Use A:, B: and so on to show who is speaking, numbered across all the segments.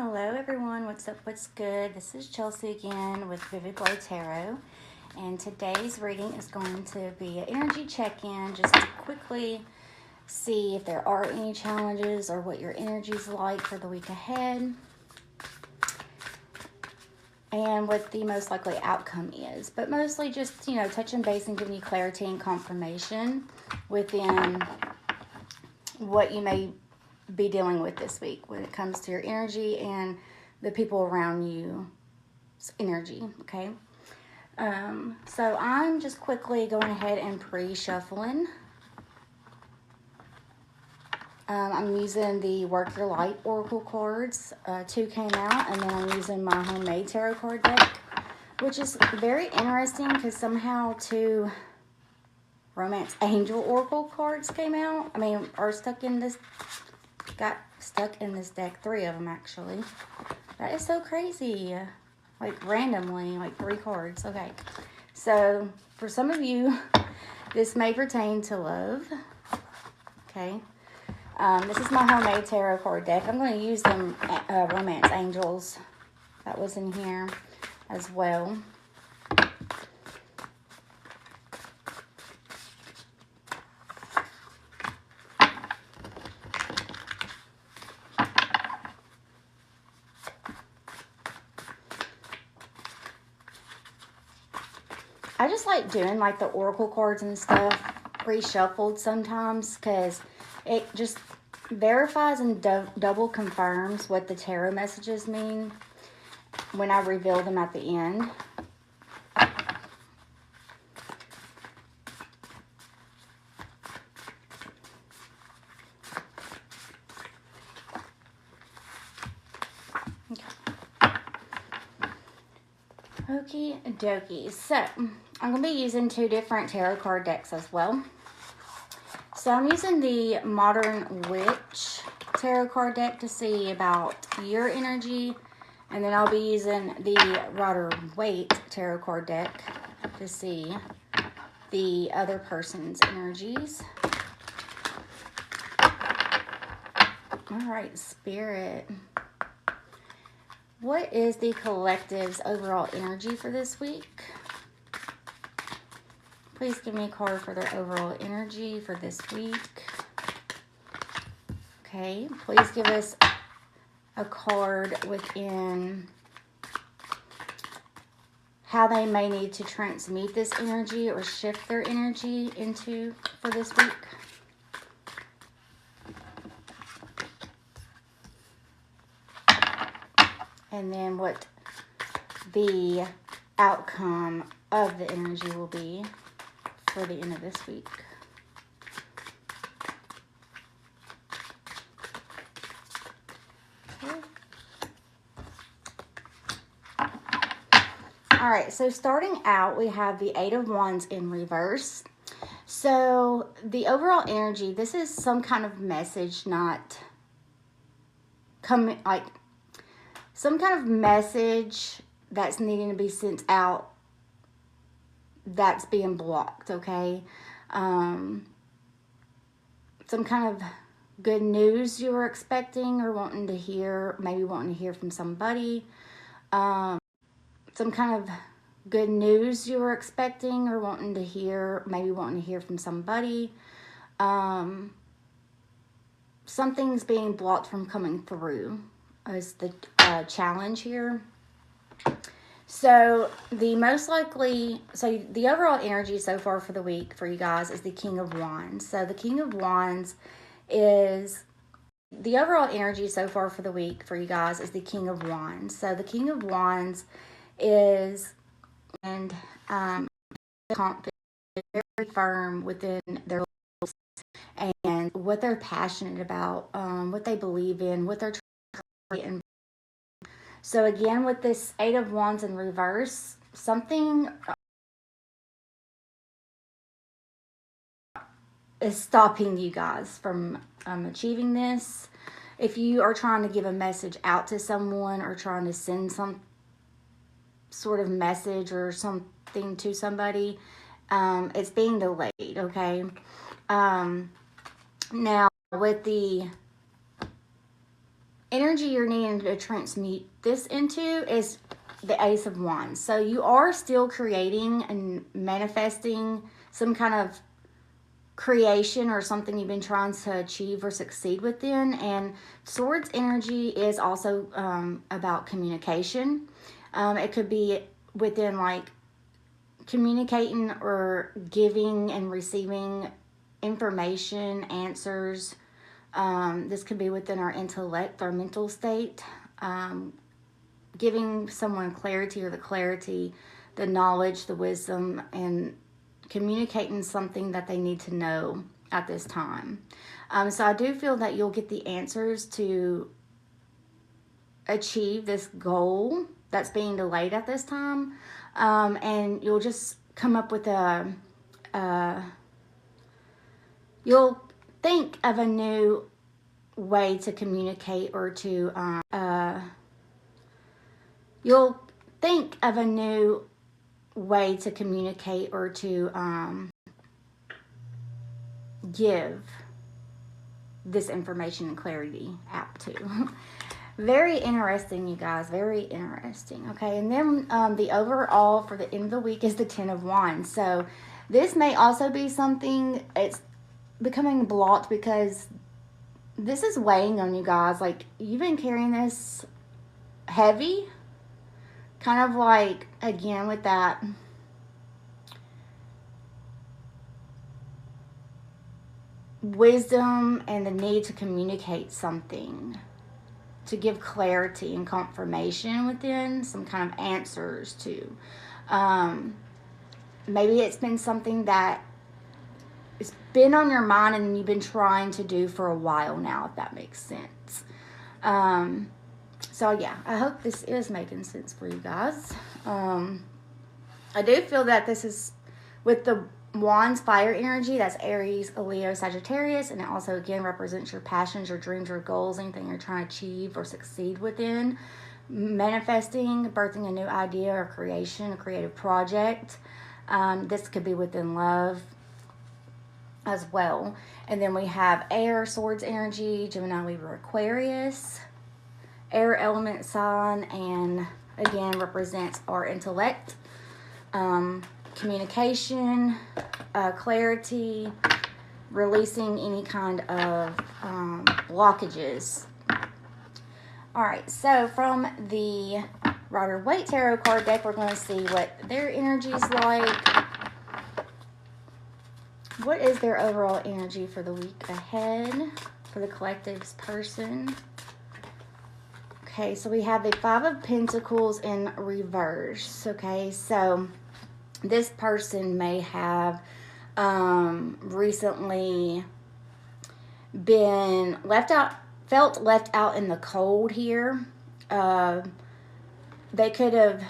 A: Hello everyone, what's up, what's good? This is Chelsea again with Vivid Glow Tarot, and today's reading is going to be an energy check-in just to quickly see if there are any challenges or what your energy is like for the week ahead and what the most likely outcome is. But mostly just, touching base and giving you clarity and confirmation within what you may be dealing with this week when it comes to your energy and the people around you's energy, okay? So I'm just quickly going ahead and pre-shuffling. I'm using the Work Your Light Oracle cards. 2 came out, and then I'm using my homemade tarot card deck, which is very interesting because somehow 2 Romance Angel Oracle cards came out. Are stuck in this, got stuck in this deck. 3 of them, actually. That is so crazy. Like, randomly, like 3 cards. Okay. So, for some of you, this may pertain to love. Okay. This is my homemade tarot card deck. I'm going to use them Romance Angels that was in here as well. I just like doing like the oracle cards and stuff pre-shuffled sometimes because it just verifies and double confirms what the tarot messages mean when I reveal them at the end. Okie dokie. So, I'm going to be using 2 different tarot card decks as well. So, I'm using the Modern Witch tarot card deck to see about your energy. And then I'll be using the Rider-Waite tarot card deck to see the other person's energies. Alright, Spirit. What is the collective's overall energy for this week? Please give me a card for their overall energy for this week. Okay, please give us a card within how they may need to transmute this energy or shift their energy into for this week. And then what the outcome of the energy will be for the end of this week. Okay. All right, so starting out, we have the 8 of Wands in reverse. So the overall energy, this is some kind of message not coming, like some kind of message that's needing to be sent out that's being blocked, okay? Some kind of good news you were expecting or wanting to hear, maybe wanting to hear from somebody. Some kind of good news you were expecting or wanting to hear, maybe wanting to hear from somebody. Something's being blocked from coming through is the challenge here. So the overall energy so far for the week for you guys is the King of Wands. So the King of Wands is the overall energy so far for the week for you guys is the King of Wands. So the King of Wands is confident, very firm within their goals and what they're passionate about, what they believe in, what they're trying to. So again, with this 8 of Wands in reverse, something is stopping you guys from achieving this. If you are trying to give a message out to someone or trying to send some sort of message or something to somebody, it's being delayed, okay? Now, with the energy you're needing to transmute this into is the Ace of Wands. So you are still creating and manifesting some kind of creation or something you've been trying to achieve or succeed within. And Swords energy is also about communication. It could be within like communicating or giving and receiving information, answers. This could be within our intellect, our mental state. Giving someone clarity or the clarity, the knowledge, the wisdom, and communicating something that they need to know at this time. So I do feel that you'll get the answers to achieve this goal that's being delayed at this time. And you'll just come up with you'll think of a new way to communicate or to, you'll think of a new way to communicate or to give this information and clarity out to. Very interesting, you guys. Very interesting. Okay, and then the overall for the end of the week is the Ten of Wands. So this may also be something, it's becoming blocked because this is weighing on you guys. Like, you've been carrying this heavy. Kind of like, again, with that wisdom and the need to communicate something, to give clarity and confirmation within, some kind of answers to. Maybe it's been something that it's been on your mind and you've been trying to do for a while now, if that makes sense. So yeah, I hope this is making sense for you guys. I do feel that this is with the Wands fire energy, that's Aries, Leo, Sagittarius, and it also again represents your passions, your dreams, your goals, anything you're trying to achieve or succeed within. Manifesting, birthing a new idea or creation, a creative project. This could be within love as well. And then we have air, Swords energy, Gemini, Libra, Aquarius. Air element sign, and again represents our intellect, communication, clarity, releasing any kind of blockages. All right, so from the Rider-Waite Tarot card deck, we're going to see what their energy is like. What is their overall energy for the week ahead for the collective's person? Okay, so we have the Five of Pentacles in reverse. Okay, so this person may have recently been felt left out in the cold here. They could have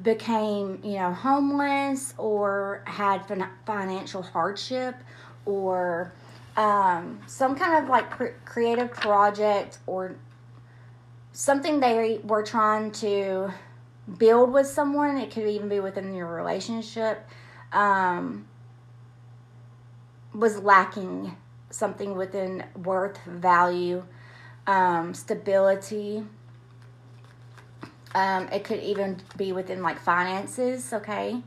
A: became, homeless or had financial hardship or some kind of like creative project or something they were trying to build with someone. It could even be within your relationship. Was lacking something within worth, value, stability. It could even be within like finances, okay?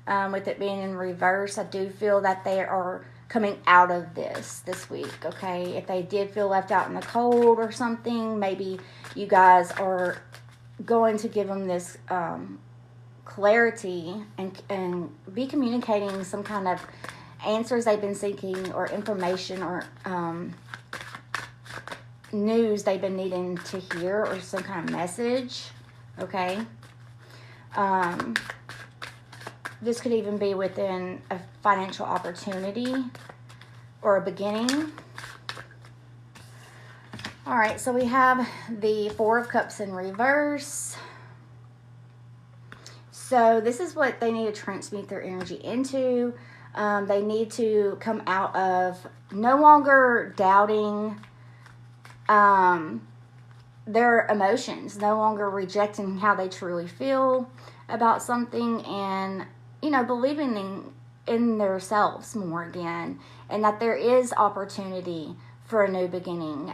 A: With it being in reverse, I do feel that they are coming out of this week, okay? If they did feel left out in the cold or something, maybe you guys are going to give them this clarity and be communicating some kind of answers they've been seeking or information or news they've been needing to hear or some kind of message, okay? This could even be within a financial opportunity or a beginning. All right, so we have the Four of Cups in reverse. So this is what they need to transmute their energy into. They need to come out of no longer doubting their emotions, no longer rejecting how they truly feel about something, and believing in themselves more again, and that there is opportunity for a new beginning.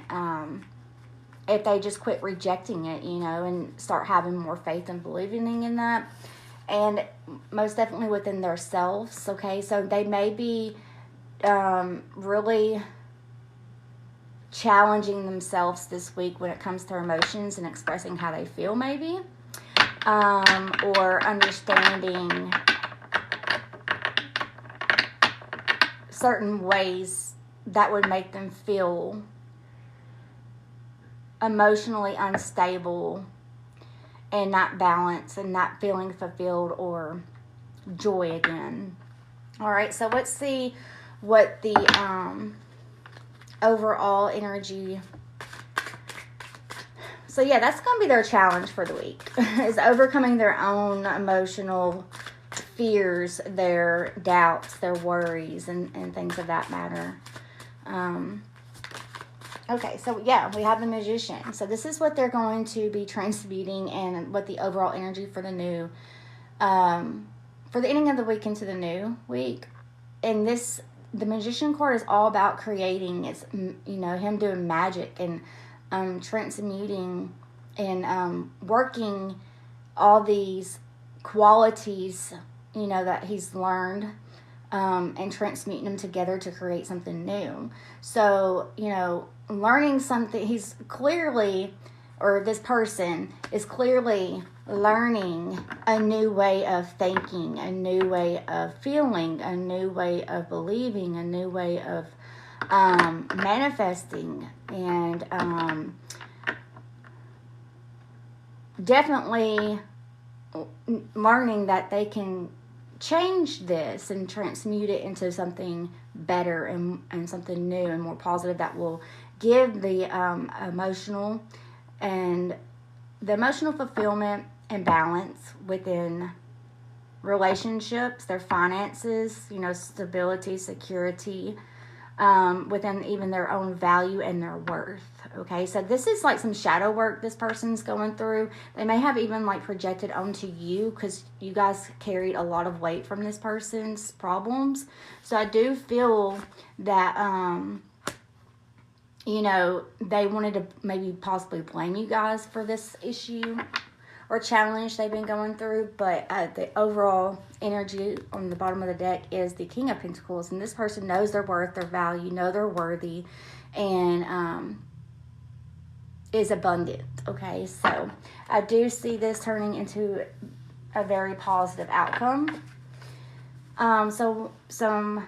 A: If they just quit rejecting it, and start having more faith and believing in that. And most definitely within themselves, okay? So they may be really challenging themselves this week when it comes to emotions and expressing how they feel, maybe. Or understanding certain ways that would make them feel emotionally unstable and not balanced and not feeling fulfilled or joy again. All right, so let's see what the overall energy. So yeah, that's going to be their challenge for the week, is overcoming their own emotional fears, their doubts, their worries, and things of that matter. Okay, so yeah, we have the Magician. So this is what they're going to be transmuting, and what the overall energy for the new, for the ending of the week into the new week. And the Magician card is all about creating. It's, him doing magic and transmuting and working all these qualities, that he's learned, and transmuting them together to create something new. So, learning something, he's clearly, or this person is clearly learning a new way of thinking, a new way of feeling, a new way of believing, a new way of manifesting, and definitely learning that they can change this and transmute it into something better and something new and more positive that will give the emotional fulfillment and balance within relationships, their finances, stability, security, within even their own value and their worth. Okay, so this is like some shadow work this person's going through. They may have even like projected onto you, because you guys carried a lot of weight from this person's problems. So I do feel that they wanted to maybe possibly blame you guys for this issue or challenge they've been going through, but the overall energy on the bottom of the deck is the King of Pentacles, and this person knows their worth, their value, know they're worthy, and is abundant. Okay, so I do see this turning into a very positive outcome. So some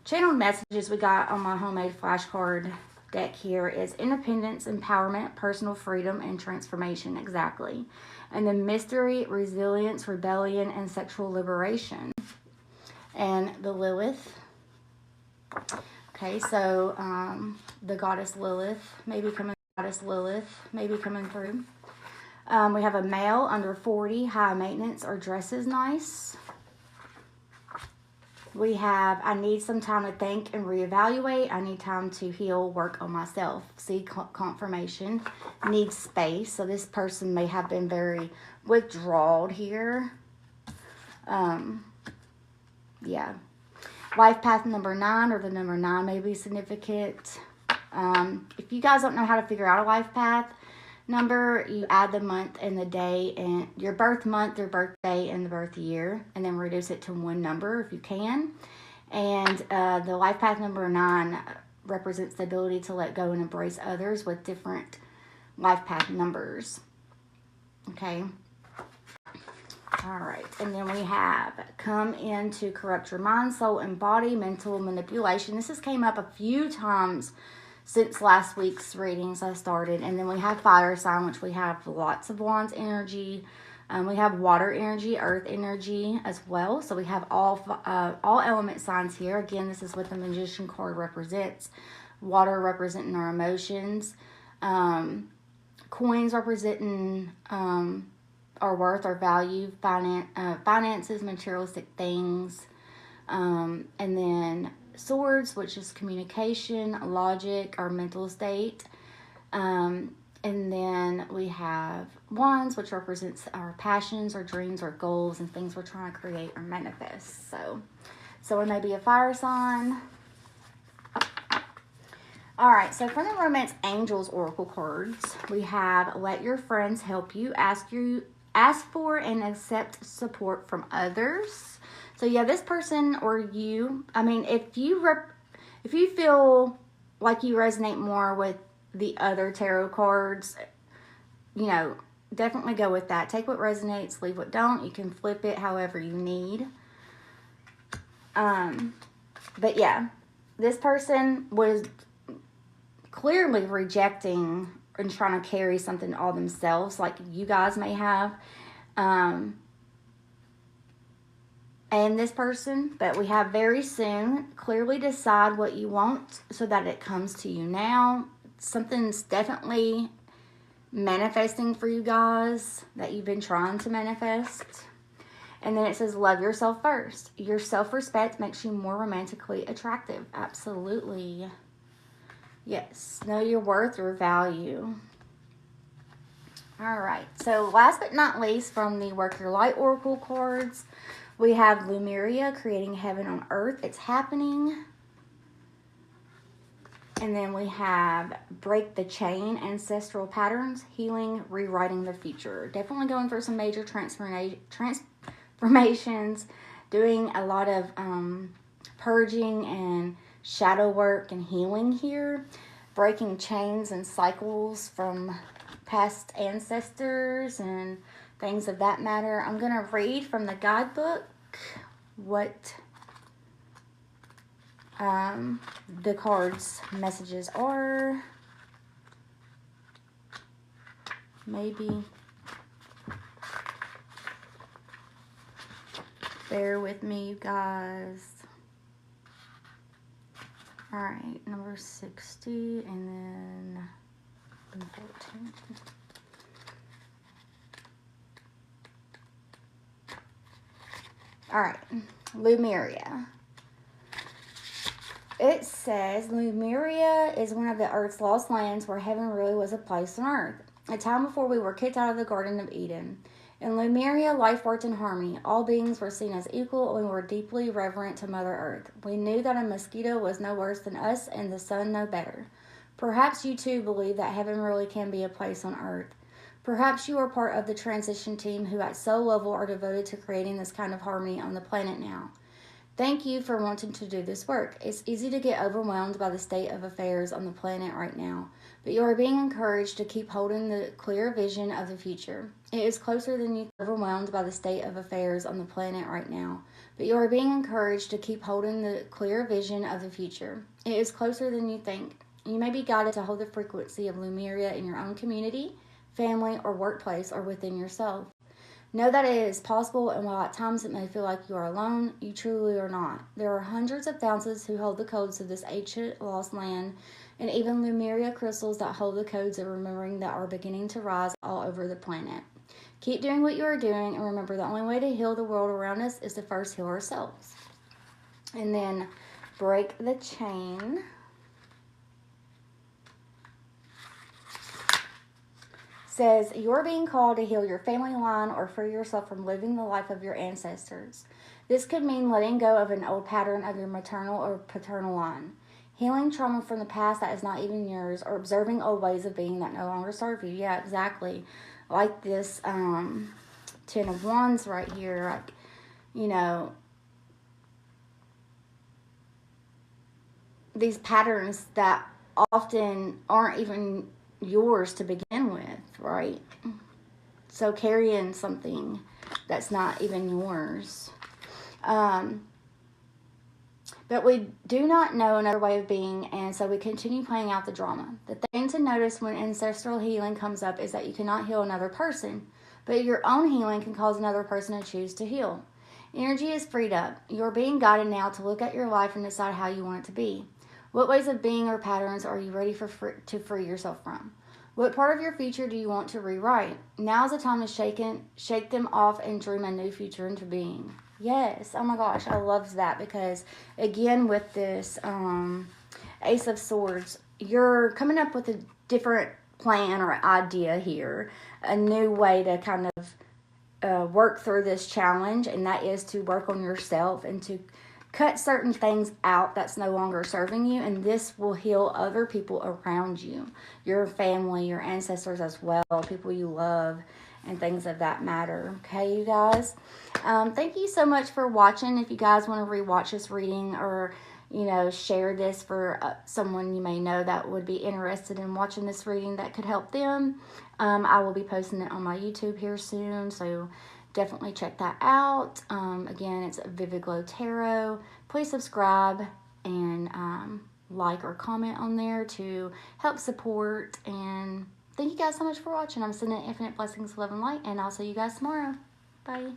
A: channeled messages we got on my homemade flashcard deck here is independence, empowerment, personal freedom, and transformation. Exactly. And then mystery, resilience, rebellion, and sexual liberation. And the Lilith. Okay, so the goddess Lilith maybe coming through. We have a male under 40, high maintenance, or dresses nice. We have, I need some time to think and reevaluate. I need time to heal, work on myself. See, confirmation. Needs space. So this person may have been very withdrawal here. Yeah. Life path number 9, or the number 9 may be significant. If you guys don't know how to figure out a life path number, you add the month and the day, and your birth month, your birthday, and the birth year, and then reduce it to one number if you can. And the life path number 9 represents the ability to let go and embrace others with different life path numbers. Okay. All right. And then we have come in to corrupt your mind, soul, and body, mental manipulation. This has came up a few times since last week's readings I started. And then we have fire sign, which we have lots of wands energy. We have water energy, earth energy as well. So we have all element signs here. Again, this is what the Magician card represents. Water representing our emotions. Coins representing our worth, our value, finances, materialistic things. And then swords, which is communication, logic, our mental state. And then we have wands, which represents our passions, our dreams, our goals, and things we're trying to create or manifest. So So it may be a fire sign. All right, so from the Romance Angels Oracle cards, we have let your friends help you, ask for and accept support from others. So yeah, this person or you, I mean, if you feel like you resonate more with the other tarot cards, you know, definitely go with that. Take what resonates, leave what don't. You can flip it however you need. But yeah, this person was clearly rejecting and trying to carry something all themselves, like you guys may have. And this person, but we have very soon, clearly decide what you want so that it comes to you now. Something's definitely manifesting for you guys that you've been trying to manifest. And then it says, love yourself first. Your self-respect makes you more romantically attractive. Absolutely. Yes. Know your worth, your value. All right. So last but not least, from the Work Your Light Oracle cards, we have Lemuria, creating heaven on earth. It's happening. And then we have break the chain, ancestral patterns, healing, rewriting the future. Definitely going through some major transformations, doing a lot of purging and shadow work and healing here. Breaking chains and cycles from past ancestors and things of that matter. I'm going to read from the guidebook what the cards' messages are. Maybe. Bear with me, you guys. All right, number 60 and then 14. All right, Lemuria. It says, Lemuria is one of the Earth's lost lands where heaven really was a place on Earth. A time before we were kicked out of the Garden of Eden. In Lemuria, life worked in harmony. All beings were seen as equal, and we were deeply reverent to Mother Earth. We knew that a mosquito was no worse than us, and the sun no better. Perhaps you too believe that heaven really can be a place on Earth. Perhaps you are part of the transition team who at soul level are devoted to creating this kind of harmony on the planet now. Thank you for wanting to do this work. It's easy to get overwhelmed by the state of affairs on the planet right now, but you are being encouraged to keep holding the clear vision of the future. It is closer than you overwhelmed by the state of affairs on the planet right now, but you are being encouraged to keep holding the clear vision of the future. It is closer than you think. You may be guided to hold the frequency of Lemuria in your own community, family, or workplace, or within yourself. Know that it is possible, and while at times it may feel like you are alone, you truly are not. There are hundreds of thousands who hold the codes of this ancient lost land, and even Lemuria crystals that hold the codes of remembering that are beginning to rise all over the planet. Keep doing what you are doing, and remember the only way to heal the world around us is to first heal ourselves. And then break the chain. Says, you're being called to heal your family line or free yourself from living the life of your ancestors. This could mean letting go of an old pattern of your maternal or paternal line, healing trauma from the past that is not even yours, or observing old ways of being that no longer serve you. Yeah, exactly. Like this 10 of Wands right here. Like, you know, these patterns that often aren't even yours to begin with, right? So carrying something that's not even yours. But we do not know another way of being, and so we continue playing out the drama. The thing to notice when ancestral healing comes up is that you cannot heal another person, but your own healing can cause another person to choose to heal. Energy is freed up. You're being guided now to look at your life and decide how you want it to be. What ways of being or patterns are you ready to free yourself from? What part of your future do you want to rewrite? Now is the time to shake them off and dream a new future into being. Yes. Oh my gosh, I love that, because again with this Ace of Swords, you're coming up with a different plan or idea here, a new way to kind of work through this challenge, and that is to work on yourself and to cut certain things out that's no longer serving you, and this will heal other people around you, your family, your ancestors as well, people you love, and things of that matter. Okay, you guys. Thank you so much for watching. If you guys want to rewatch this reading, or share this for someone you may know that would be interested in watching this reading that could help them. I will be posting it on my YouTube here soon, so definitely check that out. Again, it's Vivid Glow Tarot. Please subscribe and like or comment on there to help support. And thank you guys so much for watching. I'm sending infinite blessings, love, and light, and I'll see you guys tomorrow. Bye.